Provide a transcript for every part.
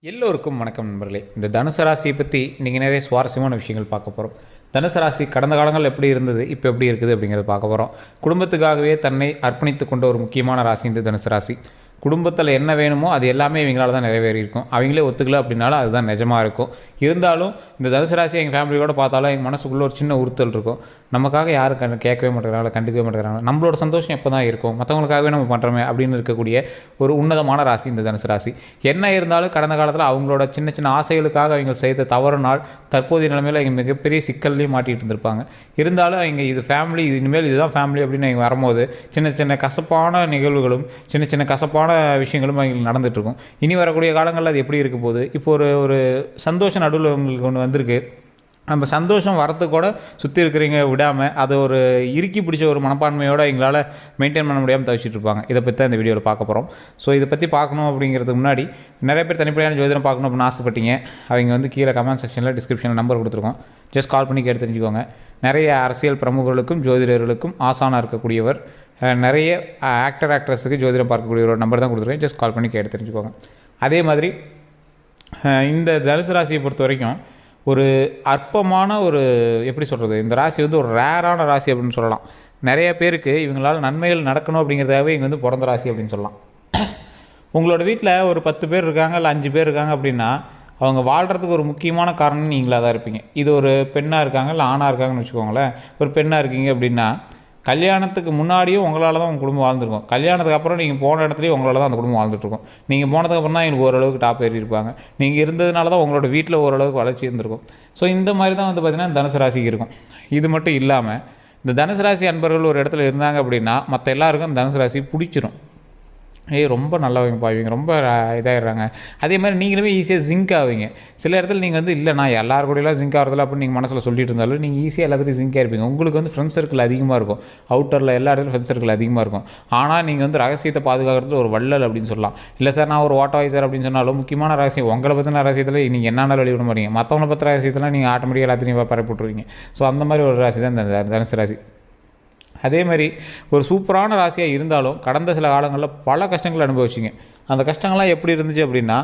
எல்லோருக்கும் வணக்கம் நண்பர்களே. இந்த தனுசு ராசியை பற்றி இன்றைக்கி நிறைய சுவாரஸ்யமான விஷயங்கள் பார்க்க போகிறோம். தனுசு ராசி கடந்த காலங்கள் எப்படி இருந்தது, இப்போ எப்படி இருக்குது அப்படிங்கிறத பார்க்க போகிறோம். குடும்பத்துக்காகவே தன்னை அர்ப்பணித்து கொண்ட ஒரு முக்கியமான ராசி இந்த தனுசு ராசி. குடும்பத்தில் என்ன வேணுமோ அது எல்லாமே இவங்களால தான் நிறைவேறியிருக்கும். அவங்களே ஒத்துக்கல அப்படின்னாலும் அதுதான் நிஜமாக இருக்கும். இருந்தாலும் இந்த தனுசு ராசி எங்கள் ஃபேமிலியோடு பார்த்தாலும் எங்கள் மனசுக்குள்ளே ஒரு சின்ன உறுத்தல் இருக்கும். நமக்காக யாரும் கேட்கவே மாட்டேங்கிறாங்க, கண்டுக்கவே மாட்டேங்கிறாங்க. நம்மளோட சந்தோஷம் எப்போ தான் இருக்கும், மற்றவங்களுக்காகவே நம்ம பண்ணுறோமே அப்படின்னு இருக்கக்கூடிய ஒரு உன்னதமான ராசி இந்த தனுசு ராசி. என்ன இருந்தாலும் கடந்த காலத்தில் அவங்களோட சின்ன சின்ன ஆசைகளுக்காக அவங்க செய்த தவறுனால் தற்போதைய நிலைமையில் அவங்க மிகப்பெரிய சிக்கல்லையும் மாட்டிகிட்டு இருந்திருப்பாங்க. இருந்தாலும் அவங்க இது ஃபேமிலி, இனிமேல் இதுதான் ஃபேமிலி அப்படின்னு அவங்க வரும்போது சின்ன சின்ன கசப்பான நிகழ்வுகளும் சின்ன சின்ன கசப்பான விஷயங்களும் அவங்களுக்கு நடந்துகிட்ருக்கும். இனி வரக்கூடிய காலங்களில் அது எப்படி இருக்க போகுது, இப்போ ஒரு சந்தோஷம் நடுவில் உங்களுக்கு ஒன்று வந்திருக்கு. அந்த சந்தோஷம் வரத்துக்கு கூட சுற்றி இருக்கிறவங்க விடாமல் அதை ஒரு இறுக்கி பிடிச்ச ஒரு மனப்பான்மையோடு எங்களால் மெயின்டைன் பண்ண முடியாமல் தவிச்சிட்டு இருப்பாங்க. இதை பற்றி தான் இந்த வீடியோவில் பார்க்க போகிறோம். ஸோ இதை பற்றி பார்க்கணும் அப்படிங்கிறதுக்கு முன்னாடி நிறைய பேர் தனிப்படையான ஜோதிடம் பார்க்கணும் அப்படின்னு ஆசைப்பட்டீங்க. அவங்க கீழே கமெண்ட் செக்ஷனில் டிஸ்கிரிப்ஷனில் நம்பர் கொடுத்துருக்கோம். ஜஸ்ட் கால் பண்ணி கேட்டு தெரிஞ்சுக்கோங்க. நிறைய அரசியல் பிரமுகர்களுக்கும் ஜோதிடர்களுக்கும் ஆசானாக இருக்கக்கூடியவர், நிறைய ஆக்ட்ரஸுக்கு ஜோதிடம் பார்க்கக்கூடிய ஒரு நம்பர் தான் கொடுத்துருக்கேன். ஜஸ்ட் கால் பண்ணி கேட்டு தெரிஞ்சுக்கோங்க. அதே மாதிரி இந்த தனுசு ராசியை பொறுத்த வரைக்கும் ஒரு அற்பமான ஒரு எப்படி சொல்கிறது, இந்த ராசி ஒரு ரேரான ராசி அப்படின்னு சொல்லலாம். நிறைய பேருக்கு இவங்களால் நன்மைகள் நடக்கணும் அப்படிங்கிறதாகவே இங்கே பிறந்த ராசி அப்படின்னு சொல்லலாம். உங்களோட வீட்டில் ஒரு 10 பேர் இருக்காங்க, இல்லை 5 பேர் இருக்காங்க அப்படின்னா அவங்க வாழ்கிறதுக்கு ஒரு முக்கியமான காரணம் நீங்களாக தான் இருப்பீங்க. இது ஒரு பெண்ணாக இருக்காங்க, இல்லை ஆணாக இருக்காங்கன்னு வச்சுக்கோங்களேன். ஒரு பெண்ணாக இருக்கீங்க அப்படின்னா கல்யாணத்துக்கு முன்னாடியும் உங்களால் தான் உங்கள் குடும்பம் வாழ்ந்துருக்கும். கல்யாணத்துக்கு அப்புறம் நீங்கள் போன இடத்துலையும் உங்களால் தான் அந்த குடும்பம் வாழ்ந்துட்டுருக்கும். நீங்கள் போனதுக்கப்புறம் தான் எனக்கு ஓரளவுக்கு டாப் ஏறி இருப்பாங்க. நீங்கள் இருந்ததுனால தான் உங்களோட வீட்டில் ஓரளவுக்கு வளர்ச்சி இருந்திருக்கும். ஸோ இந்த மாதிரி தான் பார்த்திங்கன்னா தனுசு ராசிக்கு இருக்கும். இது மட்டும் இல்லாமல் இந்த தனுசு ராசி அன்பர்கள் ஒரு இடத்துல இருந்தாங்க அப்படின்னா மற்ற எல்லாருக்கும் தனுசு ராசி பிடிச்சிரும். ரொம்ப நல்லவங்க இவங்க ரொம்ப இதாகிடுறாங்க. அதே மாதிரி நீங்களுமே ஈஸியாக ஜிங்க் ஆவீங்க. சில இடத்துல நீங்கள் இல்லை நான் எல்லாரு கூடலாம் ஜிங்க் ஆகிறதில்ல அப்படின்னு நீங்கள் மனசில் சொல்லிட்டு இருந்தாலும் நீங்கள் ஈஸியாக எல்லாத்துலையும் ஜிங்காக இருப்பீங்க. உங்களுக்கு ஃப்ரெண்ட்ஸ் சர்க்கிள் அதிகமாக இருக்கும். அவுட்டரில் எல்லா இடத்துலையும் ஃப்ரெண்ட்ஸ் சர்க்கிள் அதிகமாக இருக்கும். ஆனால் நீங்கள் ரகசியத்தை பாதுகாக்கிறதுல ஒரு வள்ளல் அப்படின்னு சொல்லலாம். இல்லை சார் நான் ஒரு வாட்டர் அப்படின்னு சொன்னாலும் முக்கியமான ரகசியம் உங்களை பற்றின ரகசியத்தில் நீங்கள் என்னென்ன வெளியிட மாட்டீங்க. மற்றவங்களை பற்றி ரகசியத்தில் நீங்கள் ஆட்டோமேட்டிக்காக எல்லாத்தையும் பரப்பிட்டுருவீங்க. ஸோ அந்த மாதிரி ஒரு ராசி தான் இந்த தனுசு ராசி. அதே மாதிரி ஒரு சூப்பரான ராசியாக இருந்தாலும் கடந்த சில காலங்களில் பல கஷ்டங்கள் அனுபவிச்சிங்க. அந்த கஷ்டங்கள்லாம் எப்படி இருந்துச்சு அப்படின்னா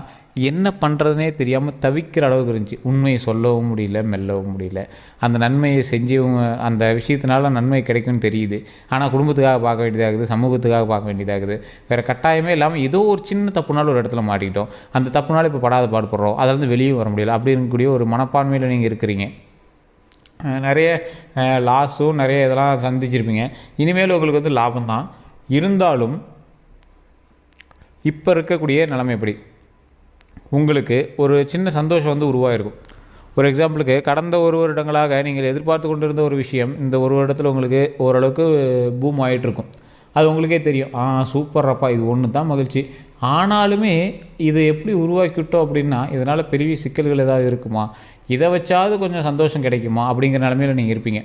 என்ன பண்ணுறதுனே தெரியாமல் தவிக்கிற அளவுக்கு இருந்துச்சு. உண்மையை சொல்லவும் முடியல, மெல்லவும் முடியல. அந்த நன்மையை செஞ்சவங்க அந்த விஷயத்தினால நன்மை கிடைக்கும்னு தெரியுது. ஆனால் குடும்பத்துக்காக பார்க்க வேண்டியதாகுது, சமூகத்துக்காக பார்க்க வேண்டியதாகுது. வேறு கட்டாயமே இல்லாமல் ஏதோ ஒரு சின்ன தப்புனாலும் ஒரு இடத்துல மாட்டிக்கிட்டோம். அந்த தப்புனால இப்போ படாத பாடுபடுறோம். அதிலேருந்து வெளியே வர முடியல. அப்படி இருக்கக்கூடிய ஒரு மனப்பான்மையில் நீங்கள் இருக்கிறீங்க. நிறைய லாஸும் நிறைய இதெல்லாம் சந்திச்சிருப்பீங்க. இனிமேல் உங்களுக்கு லாபம் தான். இருந்தாலும் இப்போ இருக்கக்கூடிய நிலைமை எப்படி, உங்களுக்கு ஒரு சின்ன சந்தோஷம் உருவாயிருக்கும். ஒரு எக்ஸாம்பிளுக்கு கடந்த ஒரு வருடங்களாக நீங்கள் எதிர்பார்த்து கொண்டு இருந்த ஒரு விஷயம் இந்த ஒரு வருடத்தில் உங்களுக்கு ஓரளவுக்கு பூம் ஆகிட்டுருக்கும். அது உங்களுக்கே தெரியும். சூப்பர்ப்பா, இது ஒன்று தான் மகிழ்ச்சி. ஆனாலுமே இது எப்படி உருவாக்கிவிட்டோம் அப்படின்னா இதனால் பெரிய சிக்கல்கள் ஏதாவது இருக்குமா, இதை வச்சாவது கொஞ்சம் சந்தோஷம் கிடைக்குமா அப்படிங்கிற நிலமையில் நீங்கள் இருப்பீங்க.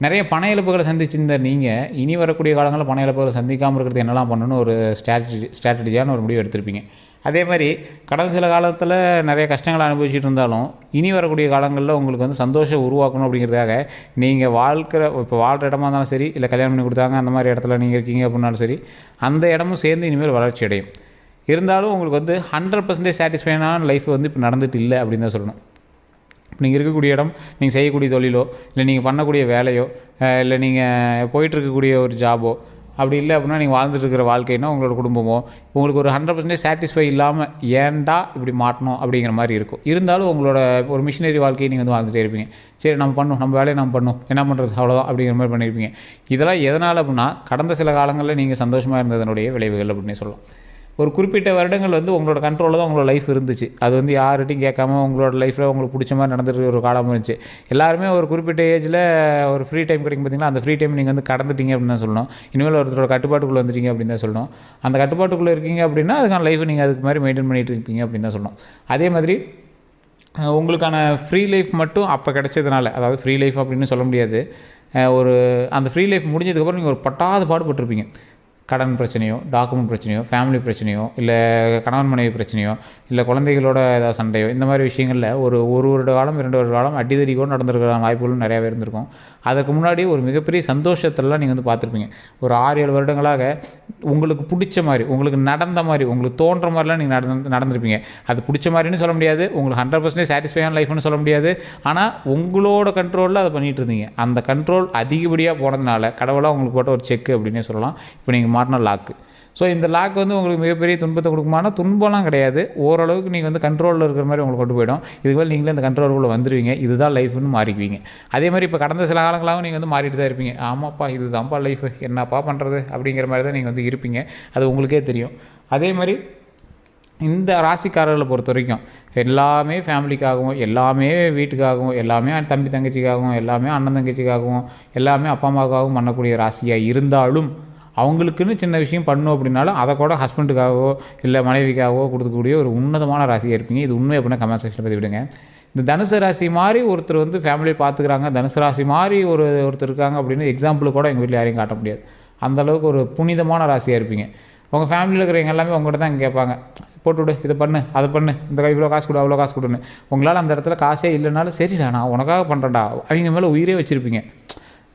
நிறைய பண இழப்புகளை சந்திச்சிருந்த நீங்கள் இனி வரக்கூடிய காலங்களில் பண இழப்புகளை சந்திக்காமல் இருக்கிறது என்னெல்லாம் பண்ணணும்னு ஒரு ஸ்ட்ராட்டஜியான ஒரு முடிவு எடுத்திருப்பீங்க. அதே மாதிரி கடந்த சில காலத்தில் நிறைய கஷ்டங்களை அனுபவிச்சுட்டு இருந்தாலும் இனி வரக்கூடிய காலங்களில் உங்களுக்கு சந்தோஷம் உருவாக்கணும் அப்படிங்கிறதுக்காக நீங்கள் இப்போ வாழ்கிற இடமா இருந்தாலும் சரி, இல்லை கல்யாணம் பண்ணி கொடுத்தாங்க அந்த மாதிரி இடத்துல நீங்கள் இருக்கீங்க அப்படின்னாலும் சரி, அந்த இடமும் சேர்ந்து இனிமேல் வளர்ச்சி அடையும். இருந்தாலும் உங்களுக்கு 100% சாட்டிஸ்ஃபைடான லைஃப் இப்போ நடந்துட்டு இல்லை அப்படின்னு தான் சொல்லணும். நீங்கள் இருக்கக்கூடிய இடம், நீங்கள் செய்யக்கூடிய தொழிலோ, இல்லை நீங்கள் பண்ணக்கூடிய வேலையோ, இல்லை நீங்கள் போயிட்டுருக்கக்கூடிய ஒரு ஜாபோ, அப்படி இல்லை அப்படின்னா நீங்கள் வாழ்ந்துட்டு இருக்கிற வாழ்க்கைன்னா உங்களோட குடும்பமோ உங்களுக்கு ஒரு 100% சாட்டிஸ்ஃபை இல்லாமல் ஏன்டா இப்படி மாட்டணும் அப்படிங்கிற மாதிரி இருக்கும். இருந்தாலும் உங்களோட ஒரு மிஷினரி வாழ்க்கையை நீங்கள் வாழ்ந்துகிட்டே இருப்பீங்க. சரி நம்ம வேலையை நம்ம பண்ணணும், என்ன பண்ணுறது அவ்வளோதான் அப்படிங்கிற மாதிரி பண்ணியிருப்பீங்க. இதெல்லாம் எதனால் அப்படின்னா கடந்த சில காலங்களில் நீங்கள் சந்தோஷமாக இருந்ததனுடைய விளைவுகள் அப்படின்னே சொல்லலாம். ஒரு குறிப்பிட்ட வருடங்கள் உங்களோட கண்ட்ரோலில் தான் உங்களோட லைஃப் இருந்துச்சு. அது யார்கிட்டையும் கேட்காம உங்களோட லைஃப்பில் உங்களுக்கு பிடிச்ச மாதிரி நடந்துட்டு ஒரு காலம் இருந்துச்சு. எல்லாருமே ஒரு குறிப்பிட்ட ஏஜில் ஒரு ஃப்ரீ டைம் கிடைக்கும் பார்த்தீங்களா, அந்த ஃப்ரீ டைம் நீங்கள் கடந்துட்டீங்க அப்படின்னு தான் சொல்லணும். இனிமேல் ஒருத்தரோட கட்டுப்பாட்டுக்குள்ளே வந்துட்டீங்க அப்படின்னு தான் சொல்லணும். அந்த கட்டுப்பாட்டுக்குள்ளே இருக்கீங்க அப்படின்னா அதுக்கான லைஃப்பை நீங்கள் அதுக்கு மாதிரி மெயின்டைன் பண்ணிகிட்டு இருப்பீங்க அப்படின்னு தான் சொல்லணும். அதே மாதிரி உங்களுக்கான ஃப்ரீ லைஃப் மட்டும் அப்போ கிடைச்சதுனால, அதாவது ஃப்ரீ லைஃப் அப்படின்னு சொல்ல முடியாது, அந்த ஃப்ரீ லைஃப் முடிஞ்சதுக்கப்புறம் நீங்கள் ஒரு பட்டாத பாடுபட்டிருப்பீங்க. கடன் பிரச்சனையோ, டாக்குமெண்ட் பிரச்சனையோ, ஃபேமிலி பிரச்சனையோ, இல்லை கணவன் மனைவி பிரச்சனையோ, இல்லை குழந்தைகளோட ஏதாவது சண்டையோ, இந்த மாதிரி விஷயங்களில் ஒரு வருட காலம் 2 வருட காலம் அடிதடி கூட நடந்திருக்கிற வாய்ப்புகளும் நிறையாவே இருந்திருக்கும். அதுக்கு முன்னாடி ஒரு மிகப்பெரிய சந்தோஷத்தெல்லாம் நீங்கள் வந்து பார்த்துருப்பீங்க. ஒரு 6-7 வருடங்களாக உங்களுக்கு பிடிச்ச மாதிரி, உங்களுக்கு நடந்த மாதிரி, உங்களுக்கு தோன்ற மாதிரிலாம் நீங்கள் நடந்திருப்பீங்க. அது பிடிச்ச மாதிரின்னு சொல்ல முடியாது, உங்களுக்கு 100% சாட்டிஸ்ஃபையான லைஃப்னு சொல்ல முடியாது. ஆனால் உங்களோட கண்ட்ரோலில் அதை பண்ணிகிட்டு இருந்தீங்க. அந்த கண்ட்ரோல் அதிகப்படியாக போனதுனால கடவுளாக உங்களுக்கு போட்ட ஒரு செக்கு அப்படின்னே சொல்லலாம். இப்போ நீங்கள் மாட்டின லாக்கு. ஸோ இந்த லாக் வந்து உங்களுக்கு மிகப்பெரிய துன்பத்தை கொடுக்குமானா, துன்பம்லாம் கிடையாது. ஓரளவுக்கு நீங்கள் வந்து கண்ட்ரோலில் இருக்கிற மாதிரி உங்களுக்கு கொண்டு போயிடும். இதுக்கு மேலே நீங்களே இந்த கண்ட்ரோலுக்குள்ளே வந்துடுவீங்க. இதுதான் லைஃப்னு மாறிக்குவீங்க. அதே மாதிரி இப்போ கடந்த சில காலங்களாகவும் நீங்கள் வந்து மாறிட்டு தான் இருப்பீங்க. ஆமாப்பா இதுதான்ப்பா லைஃபு, என்னப்பா பண்ணுறது அப்படிங்கிற மாதிரி தான் நீங்கள் வந்து இருப்பீங்க. அது உங்களுக்கே தெரியும். அதே மாதிரி இந்த ராசிக்காரர்களை பொறுத்த வரைக்கும் எல்லாமே ஃபேமிலிக்காகவும், எல்லாமே வீட்டுக்காகவும், எல்லாமே தம்பி தங்கச்சிக்காகவும், எல்லாமே அண்ணன் தங்கச்சிக்காகவும், எல்லாமே அப்பா அம்மாவுக்காகவும் பண்ணக்கூடிய ராசியாக இருந்தாலும் அவங்களுக்குன்னு சின்ன விஷயம் பண்ணணும் அப்படின்னாலும் அதை கூட ஹஸ்பண்டுக்காகவோ இல்லை மனைவிக்காகவோ கொடுக்கக்கூடிய ஒரு உன்னதமான ராசியாக இருப்பீங்க. இது உண்மை அப்படின்னா கமெண்ட் செக்ஷனில் பற்றி விடுங்க. இந்த தனுசு ராசி மாதிரி ஒருத்தர் வந்து ஃபேமிலியை பார்த்துக்கிறாங்க, தனுசு ராசி மாதிரி ஒருத்தர் இருக்காங்க அப்படின்னு எக்ஸாம்பிள் கூட எங்கள் வீட்டில் யாரையும் காட்ட முடியாது. அந்தளவுக்கு ஒரு புனிதமான ராசியாக இருப்பீங்க. உங்கள் ஃபேமிலியில் இருக்கிறவங்க எல்லாமே உங்கள்கிட்ட தான் கேட்பாங்க, போட்டு விடு, இதை பண்ணு, அதை பண்ணு, இந்த இவ்வளோ காசு கொடு, அவ்வளோ காசு கொடுன்னு. உங்களால் அந்த இடத்துல காசே இல்லைனாலும் சரிடா நான் உனக்காக பண்ணுறேன்டா, அவங்க மேலே உயிரே வச்சுருப்பீங்க.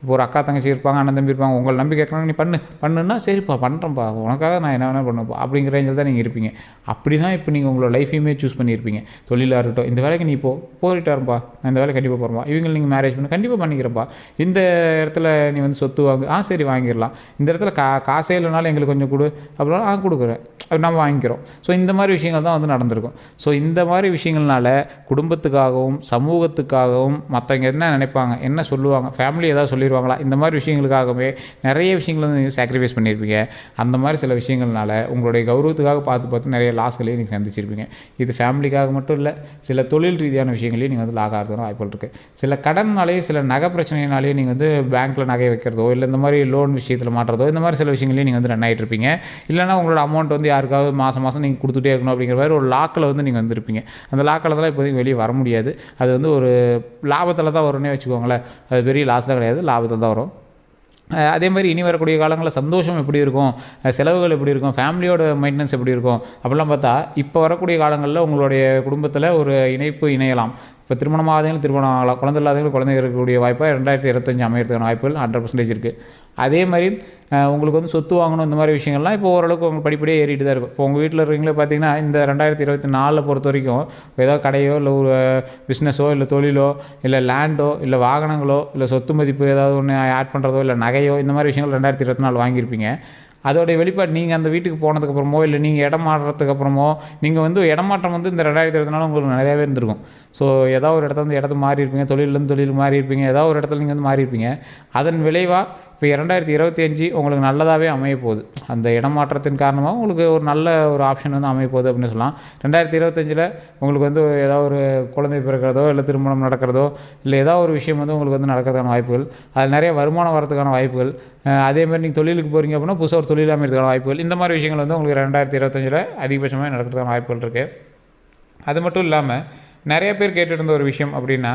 இப்போ ஒரு அக்கா தங்கச்சி இருப்பாங்க, அண்ணன் தம்பி இருப்பாங்க, உங்களை நம்பி கேட்கலாம், நீ பண்ணுன்னா சரிப்பா பண்ணுறேன்ப்பா, உனக்காக நான் என்ன வேணால் பண்ணுப்பா அப்படிங்கிற ரேஞ்சில் தான் நீங்கள் இருப்பீங்க. அப்படி தான் இப்போ நீங்கள் உங்களோட லைஃபையுமே சூஸ் பண்ணியிருப்பீங்க. தொழிலாக இருக்கட்டும், இந்த வேலைக்கு நீ போயிட்டாருப்பா, நான் இந்த வேலை கண்டிப்பாக போகிறப்பா, இவங்க நீங்கள் மேரேஜ் பண்ணி கண்டிப்பாக பண்ணிக்கிறப்பா, இந்த இடத்துல நீ வந்து சொத்து வாங்கு, சரி வாங்கிடலாம், இந்த இடத்துல காசே இல்லைனாலும் எங்களுக்கு கொஞ்சம் கொடு அப்படின்னா கொடுக்குறேன், நம்ம வாங்கிக்கிறோம். ஸோ இந்த மாதிரி விஷயங்கள் தான் வந்து நடந்திருக்கும். ஸோ இந்த மாதிரி விஷயங்கள்னால குடும்பத்துக்காகவும் சமூகத்துக்காகவும் மற்றவங்க என்ன நினைப்பாங்க, என்ன சொல்லுவாங்க, ஃபேமிலி ஏதாவது சொல்லிடுவாங்களா, இந்த மாதிரி விஷயங்களுக்காகவே நிறைய விஷயங்கள் வந்து நீங்கள் சாக்ரிஃபைஸ் பண்ணியிருப்பீங்க. அந்த மாதிரி சில விஷயங்கள்னால உங்களுடைய கௌரவத்துக்காக பார்த்து நிறைய லாஸ்களையும் நீங்கள் சந்திச்சிருப்பீங்க. இது ஃபேமிலிக்காக மட்டும் இல்லை, சில தொழில் ரீதியான விஷயங்களையும் நீங்கள் வந்து லாக் ஆகிறதுனா வாய்ப்புகள் இருக்குது. சில கடன்னாலேயே, சில நகை பிரச்சனைனாலேயே நீங்கள் வந்து பேங்க்கில் நகை வைக்கிறதோ இல்லை இந்த மாதிரி லோன் விஷயத்தில் மாட்டுறதோ, இந்த மாதிரி சில விஷயங்களையும் நீங்கள் வந்து ரன் ஆகிட்டு இருப்பீங்க. இல்லைனா உங்களோட அமௌண்ட் வந்து யாருக்காவது மாதம் நீங்கள் கொடுத்துட்டே இருக்கணும் அப்படிங்கிற மாதிரி ஒரு லாக்கில் வந்து நீங்கள் வந்துருப்பீங்க. அந்த லாக்கில் தான் இப்போதைக்கு வெளியே வர முடியாது. அது வந்து ஒரு லாபத்தில் தான் வரும்னே வச்சுக்கோங்களேன். அது பெரிய லாஸில் கிடையாது, லாபத்தில் தான் வரும். அதே மாதிரி இனி வரக்கூடிய காலங்களில் சந்தோஷம் எப்படி இருக்கும், செலவுகள் எப்படி இருக்கும், ஃபேமிலியோட மெயின்டெனன்ஸ் எப்படி இருக்கும் அப்படிலாம் பார்த்தா, இப்போ வரக்கூடிய காலங்களில் உங்களுடைய குடும்பத்தில் ஒரு இணைப்பு இணையலாம். இப்போ திருமணம் ஆகாதவங்களும் திருமணம் ஆகலாம், குழந்தை இல்லாதவங்களும் குழந்தை இருக்கக்கூடிய வாய்ப்பாக 2025 அமையறதுக்கான வாய்ப்புகள் 100% இருக்குது. அதே மாதிரி உங்களுக்கு வந்து சொத்து வாங்கணும், இந்த மாதிரி விஷயங்கள்லாம் இப்போ ஓரளவுக்கு உங்களுக்கு படிப்படியே ஏறிட்டு தான் இருக்கும். இப்போ உங்கள் வீட்டில் இருக்கீங்களே பார்த்தீங்கன்னா, இந்த 2024 பொறுத்த வரைக்கும் ஏதாவது கடையோ இல்லை ஒரு பிஸ்னஸோ இல்லை தொழிலோ இல்லை லேண்டோ இல்லை வாகனங்களோ இல்லை சொத்து மதிப்பு ஏதாவது ஒன்று ஆட் பண்ணுறதோ இல்லை நகையோ, இந்த மாதிரி விஷயங்கள் 2024 வாங்கியிருப்பீங்க. அதோடைய வெளிப்பாடு நீங்கள் அந்த வீட்டுக்கு போனதுக்கப்புறமோ இல்லை நீங்கள் இடம் மாறுறதுக்கப்புறமோ, நீங்கள் வந்து இடமாற்றம் வந்து இந்த 2024 உங்களுக்கு நிறையாவே இருந்திருக்கும். ஸோ ஏதாவது ஒரு இடத்துல வந்து இடத்த மாறி இருப்பீங்க, தொழிலேருந்து தொழில் மாறி இருப்பீங்க, ஏதாவது ஒரு இடத்துல நீங்கள் வந்து மாறி இருப்பீங்க. அதன் விளைவாக இப்போ 2025 உங்களுக்கு நல்லதாகவே அமைய போகுது. அந்த இடமாற்றத்தின் காரணமாக உங்களுக்கு ஒரு நல்ல ஒரு ஆப்ஷன் வந்து அமைய போகுது அப்படின்னு சொல்லலாம். 2025 உங்களுக்கு வந்து ஏதாவது ஒரு குழந்தை பிறக்கிறதோ இல்லை திருமணம் நடக்கிறதோ இல்லை ஏதாவது ஒரு விஷயம் வந்து உங்களுக்கு வந்து நடக்கிறதுக்கான வாய்ப்புகள், அதில் நிறைய வருமானம் வரதுக்கான வாய்ப்புகள், அதேமாதிரி நீங்கள் தொழிலுக்கு போகிறீங்க அப்படின்னா புதுசாக ஒரு தொழில் அமைக்கிறதுக்கான வாய்ப்புகள், இந்த மாதிரி விஷயங்கள் வந்து உங்களுக்கு 2025 அதிகபட்சமாக நடக்கிறதுக்கான வாய்ப்புகள் இருக்குது. அது மட்டும் இல்லாமல் நிறைய பேர் கேட்டுட்டு இருந்த ஒரு விஷயம் அப்படின்னா,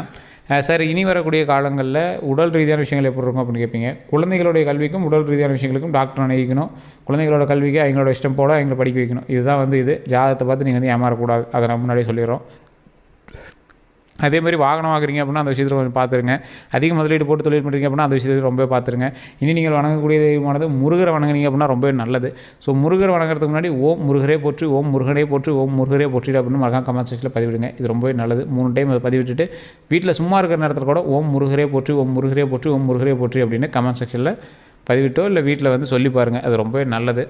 சார் இனி வரக்கூடிய காலங்களில் உடல் ரீதியான விஷயங்கள் எப்படி இருக்கும் அப்படின்னு கேட்பீங்க. குழந்தைகளுடைய கல்விக்கும் உடல் ரீதியான விஷயங்களுக்கும் டாக்டர் அணுகிக்கணும். குழந்தைகளோட கல்விக்கு அவங்களோட இஷ்டம் போல அவங்களை படிக்க வைக்கணும். இதுதான் வந்து இது ஜாதகத்தை பார்த்து நீங்கள் வந்து ஏமாறக்கூடாது. அதை நான் முன்னாடியே சொல்லிடுறோம். அதே மாதிரி வாகனம் வாங்குறீங்க அப்படின்னா அந்த விஷயத்தில் கொஞ்சம் பார்த்துருங்க. அதிக முதலீடு போட்டு தொழில் பண்ணுறீங்க அப்படின்னா அந்த விஷயத்தில் ரொம்ப பார்த்துருங்க. இனி நீங்கள் வணங்கக்கூடிய தெய்வமானது முருகரை வணங்குனீங்க அப்படின்னா ரொம்பவே நல்லது. ஸோ முருகரை வணங்குறதுக்கு முன்னாடி ஓம் முருகரே போற்றி, ஓம் முருகனே போற்றி, ஓம் முருகரே போற்றிடு அப்படின்னு மறக்காம கமெண்ட் செக்ஷனில் பதிவிடுங்க. இது ரொம்பவே நல்லது. 3 டைம் அதை பதிவிட்டுட்டு வீட்டில் சும்மா இருக்கிற நேரத்தில் கூட ஓம் முருகரே போற்றி, ஓம் முருகரே போற்றி, ஓம் முருகரே போற்றி அப்படின்னு கமெண்ட் செக்ஷனில் பதிவிட்டோ இல்லை வீட்டில் வந்து சொல்லி பாருங்கள். அது ரொம்பவே நல்லது.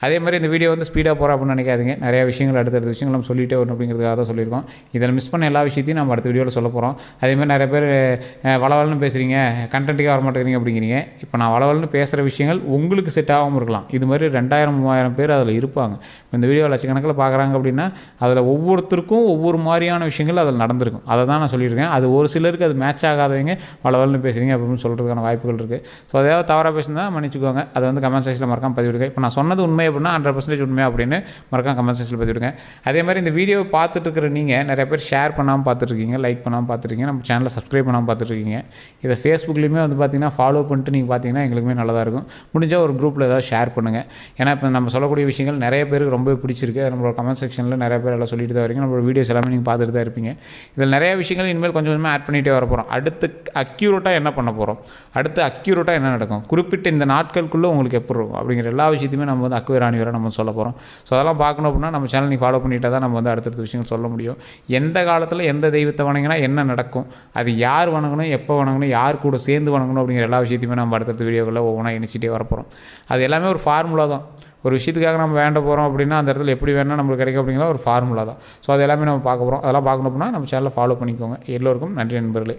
அதே மாதிரி இந்த வீடியோ வந்து ஸ்பீடாக போகிறோம் அப்படின்னு நினைக்காதீங்க. நிறையா விஷயங்கள் அடுத்தடுத்த விஷயங்கள் நம்ம சொல்லிகிட்டே வரணும் அப்படிங்கிறதுக்காக தான் சொல்லியிருக்கோம். இதில் மிஸ் பண்ண எல்லா விஷயத்தையும் நம்ம அடுத்த வீடியோவில் சொல்ல போகிறோம். அதேமாதிரி நிறைய பேர் வளவலன்னு பேசுகிறீங்க, கண்டென்ட்டுக்காக வர மாட்டேங்கிறீங்க அப்படிங்கிறீங்க. இப்போ நான் வளவலன்னு பேசுகிற விஷயங்கள் உங்களுக்கு செட் ஆகாமல் இருக்கலாம். இது மாதிரி 2000-3000 பேர் அதில் இருப்பாங்க. இந்த வீடியோ லட்சக்கணக்கில் பார்க்குறாங்க அப்படின்னா அதில் ஒவ்வொருத்தருக்கும் ஒவ்வொரு மாதிரியான விஷயங்கள் அதில் நடந்திருக்கும். அதை தான் நான் சொல்லியிருக்கேன். அது ஒரு சிலருக்கு அது மேட்ச் ஆகாதவங்க வளவலன்னு பேசுகிறீங்க அப்படின்னு சொல்கிறதுக்கான வாய்ப்புகள் இருக்குது. ஸோ அதாவது தவறாக பேசுனா மன்னிச்சுக்கோங்க. அதை வந்து கமெண்ட் செக்ஷனில் மறக்காமல் பதிவிடுங்க. இப்போ நான் சொன்னது உண்மை அப்படின்னா 100% உண்மை அப்படின்னு மறக்காம கமெண்ட் செக்ஷனில் பதிவிடுங்க. அதே மாதிரி இந்த வீடியோவை பார்த்துட்டு இருக்கிற நீங்கள் நிறைய பேர் ஷேர் பண்ணாமல் பார்த்துட்ருக்கீங்க, லைக் பண்ணாமல் பார்த்துருக்கீங்க, நம்ம சேனலை சப்ஸ்கிரைப் பண்ணாமல் பார்த்துட்ருக்கீங்க. இதை ஃபேஸ்புக்லேயுமே வந்து பார்த்தீங்கன்னா ஃபாலோ பண்ணிட்டு நீங்கள் பார்த்தீங்கன்னா எங்களுக்குமே நல்லதாக இருக்கும். முடிஞ்சால் ஒரு குரூப்பில் ஏதாவது ஷேர் பண்ணுங்கள். ஏன்னா இப்போ நம்ம சொல்லக்கூடிய விஷயங்கள் நிறைய பேருக்கு ரொம்ப பிடிச்சிருக்கு. நம்மளோட கமெண்ட் செக்ஷனில் நிறைய பேர் எல்லாம் சொல்லிட்டு தான் வரீங்க. நம்மளோட வீடியோஸ் எல்லாமே நீங்கள் பார்த்துட்டு தான் இருப்பீங்க. இதில் நிறைய விஷயங்கள் இனிமேல் கொஞ்சம் கொஞ்சமாக ஆட் பண்ணிகிட்டே வர போகிறோம். அடுத்து அக்யூரேட்டாக என்ன பண்ண போகிறோம், அடுத்து அக்யூரேட்டாக என்ன நடக்கும், குறிப்பிட்ட இந்த நாட்களுக்குள்ளே உங்களுக்கு எப்படி இருக்கும் அப்படிங்கிற எல்லா விஷயத்தையுமே நம்ம வந்து அக்குவேர் ஆணிவரை நம்ம சொல்ல போகிறோம். ஸோ அதெல்லாம் பார்க்கணும் அப்படின்னா நம்ம சேனல் நீங்கள் ஃபாலோ பண்ணிட்டால் தான் நம்ம வந்து அடுத்தடுத்த விஷயங்கள் சொல்ல முடியும். எந்த காலத்தில் எந்த தெய்வத்தை வணங்கினா என்ன நடக்கும், அது யார் வணங்கணும், எப்போ வணங்கணும், யார் கூட சேர்ந்து வணங்கணும் அப்படிங்கிற எல்லா விஷயத்தையுமே நம்ம அடுத்தடுத்த வீடியோக்களில் ஒவ்வொன்றா இணைச்சிட்டே வரப்போகிறோம். அது எல்லாமே ஒரு ஃபார்முலா தான். ஒரு விஷயத்துக்காக நம்ம வேண்ட போகிறோம் அப்படின்னா அந்த இடத்துல எப்படி வேணால் நம்மளுக்கு கிடைக்கும் அப்படிங்கிற ஒரு ஃபார்முலா தான். ஸோ அது எல்லாமே நம்ம பார்க்க போகிறோம். அதெல்லாம் பார்க்கணும் அப்படின்னா நம்ம சேனலை ஃபாலோ பண்ணிக்கோங்க. எல்லோருக்கும் நன்றி நண்பர்களே.